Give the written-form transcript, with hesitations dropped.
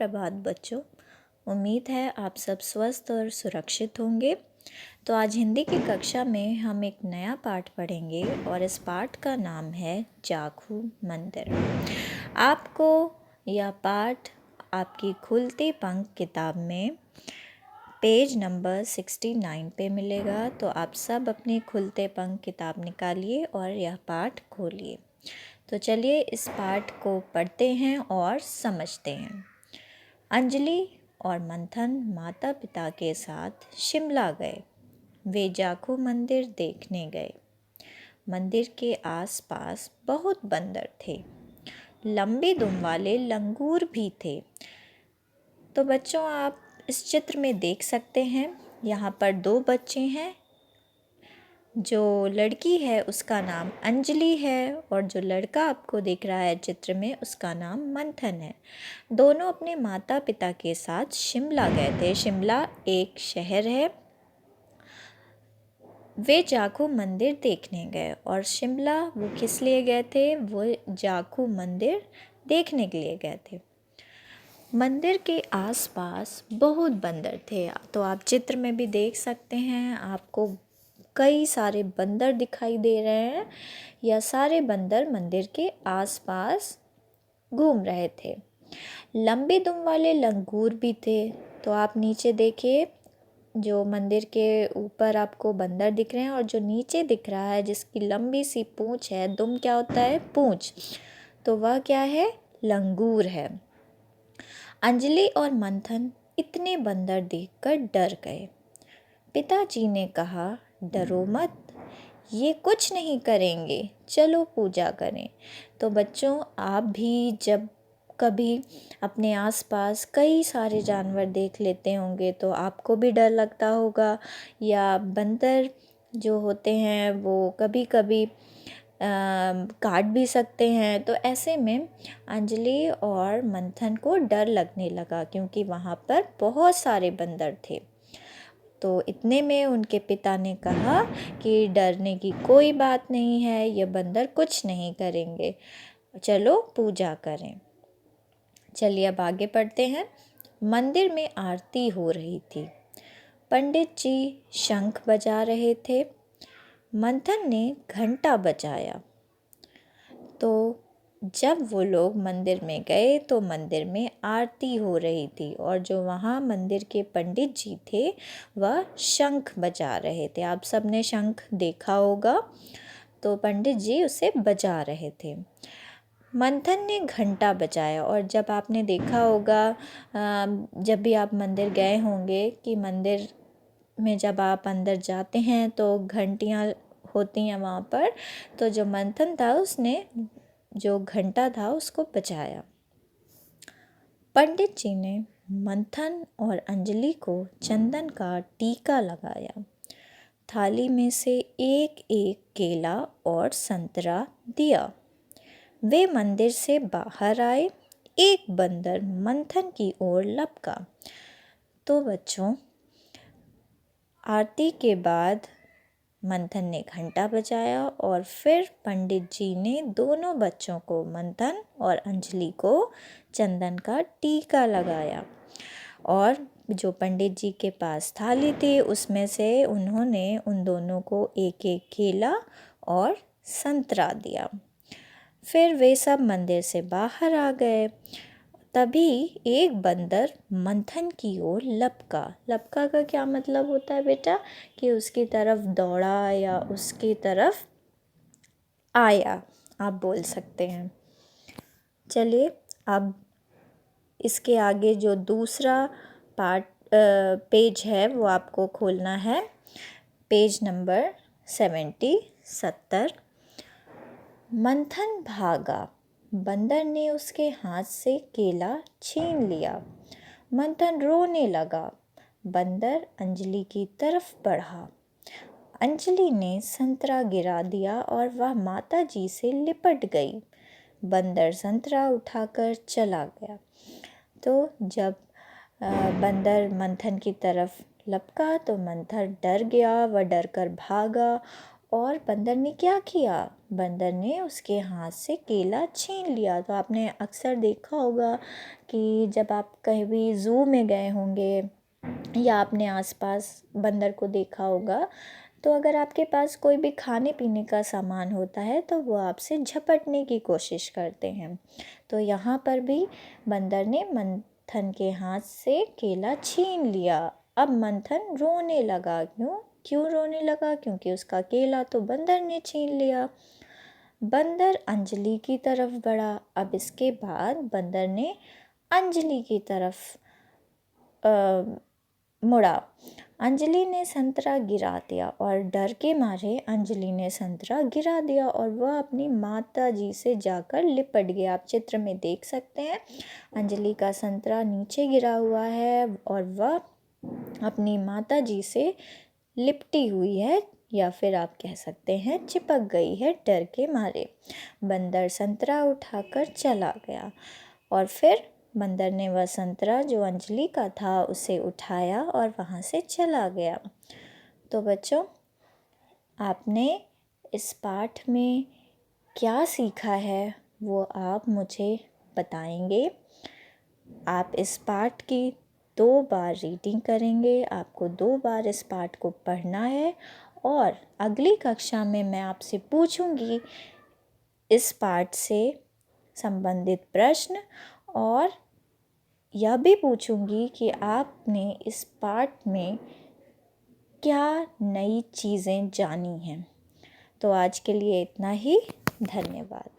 प्रभात बच्चों। उम्मीद है आप सब स्वस्थ और सुरक्षित होंगे। तो आज हिंदी की कक्षा में हम एक नया पाठ पढ़ेंगे और इस पाठ का नाम है जाखू मंदिर। आपको यह पाठ आपकी खुलती पंख किताब में पेज नंबर 69 पे मिलेगा। तो आप सब अपनी खुलते पंख किताब निकालिए और यह पाठ खोलिए। तो चलिए इस पाठ को पढ़ते हैं और समझते हैं। अंजलि और मंथन माता पिता के साथ शिमला गए। वे जाखू मंदिर देखने गए। मंदिर के आसपास बहुत बंदर थे। लंबी दुम वाले लंगूर भी थे। तो बच्चों आप इस चित्र में देख सकते हैं, यहाँ पर दो बच्चे हैं। जो लड़की है उसका नाम अंजलि है और जो लड़का आपको दिख रहा है चित्र में उसका नाम मंथन है। दोनों अपने माता पिता के साथ शिमला गए थे। शिमला एक शहर है। वे जाखू मंदिर देखने गए और शिमला वो किस लिए गए थे? वो जाखू मंदिर देखने के लिए गए थे। मंदिर के आसपास बहुत बंदर थे। तो आप चित्र में भी देख सकते हैं, आपको कई सारे बंदर दिखाई दे रहे हैं। यह सारे बंदर मंदिर के आसपास घूम रहे थे। लंबी दुम वाले लंगूर भी थे। तो आप नीचे देखिए, जो मंदिर के ऊपर आपको बंदर दिख रहे हैं और जो नीचे दिख रहा है जिसकी लंबी सी पूंछ है, दुम क्या होता है? पूंछ। तो वह क्या है? लंगूर है। अंजलि और मंथन इतने बंदर देखकर डर गए। पिताजी ने कहा, डरो मत, ये कुछ नहीं करेंगे, चलो पूजा करें। तो बच्चों आप भी जब कभी अपने आसपास कई सारे जानवर देख लेते होंगे तो आपको भी डर लगता होगा, या बंदर जो होते हैं वो कभी कभी काट भी सकते हैं। तो ऐसे में अंजलि और मंथन को डर लगने लगा क्योंकि वहाँ पर बहुत सारे बंदर थे। तो इतने में उनके पिता ने कहा कि डरने की कोई बात नहीं है, ये बंदर कुछ नहीं करेंगे, चलो पूजा करें। चलिए अब आगे पढ़ते हैं। मंदिर में आरती हो रही थी। पंडित जी शंख बजा रहे थे। मंथन ने घंटा बजाया। तो जब वो लोग मंदिर में गए तो मंदिर में आरती हो रही थी और जो वहाँ मंदिर के पंडित जी थे वह शंख बजा रहे थे। आप सब ने शंख देखा होगा। तो पंडित जी उसे बजा रहे थे। मंथन ने घंटा बजाया और जब आपने देखा होगा, जब भी आप मंदिर गए होंगे कि मंदिर में जब आप अंदर जाते हैं तो घंटियाँ होती हैं वहाँ पर। तो जो मंथन था उसने जो घंटा था उसको बजाया। पंडित जी ने मंथन और अंजलि को चंदन का टीका लगाया। थाली में से एक एक केला और संतरा दिया। वे मंदिर से बाहर आए। एक बंदर मंथन की ओर लपका। तो बच्चों आरती के बाद मंथन ने घंटा बजाया और फिर पंडित जी ने दोनों बच्चों को, मंथन और अंजलि को, चंदन का टीका लगाया। और जो पंडित जी के पास थाली थी उसमें से उन्होंने उन दोनों को एक एक केला और संतरा दिया। फिर वे सब मंदिर से बाहर आ गए। तभी एक बंदर मंथन की ओर लपका। लपका का क्या मतलब होता है बेटा? कि उसकी तरफ दौड़ा या उसकी तरफ आया, आप बोल सकते हैं। चलिए अब इसके आगे जो दूसरा पेज है वो आपको खोलना है। Page number 70। मंथन भागा। बंदर ने उसके हाथ से केला छीन लिया। मंथन रोने लगा। बंदर अंजलि की तरफ बढ़ा। अंजलि ने संतरा गिरा दिया और वह माता जी से लिपट गई। बंदर संतरा उठाकर चला गया। तो जब बंदर मंथन की तरफ लपका तो मंथन डर गया। वह डर कर भागा और बंदर ने क्या किया? बंदर ने उसके हाथ से केला छीन लिया। तो आपने अक्सर देखा होगा कि जब आप कहीं भी ज़ू में गए होंगे या आपने आसपास बंदर को देखा होगा, तो अगर आपके पास कोई भी खाने पीने का सामान होता है तो वो आपसे झपटने की कोशिश करते हैं। तो यहाँ पर भी बंदर ने मंथन के हाथ से केला छीन लिया। अब मंथन रोने लगा। क्यों रोने लगा? क्योंकि उसका केला तो बंदर ने छीन लिया। बंदर अंजलि की तरफ बढ़ा। अब इसके बाद बंदर ने अंजलि की तरफ मुड़ा। अंजलि ने संतरा गिरा दिया और डर के मारे अंजलि ने संतरा गिरा दिया और वह अपनी माता जी से जाकर लिपट गया। आप चित्र में देख सकते हैं अंजलि का संतरा नीचे गिरा हुआ है और वह अपनी माता जी से लिपटी हुई है, या फिर आप कह सकते हैं चिपक गई है डर के मारे। बंदर संतरा उठाकर चला गया और फिर बंदर ने वह संतरा जो अंजलि का था उसे उठाया और वहाँ से चला गया। तो बच्चों, आपने इस पाठ में क्या सीखा है वो आप मुझे बताएंगे। आप इस पाठ की 2 बार रीडिंग करेंगे। आपको 2 बार इस पाठ को पढ़ना है और अगली कक्षा में मैं आपसे पूछूंगी इस पाठ से संबंधित प्रश्न, और यह भी पूछूंगी कि आपने इस पाठ में क्या नई चीज़ें जानी हैं। तो आज के लिए इतना ही। धन्यवाद।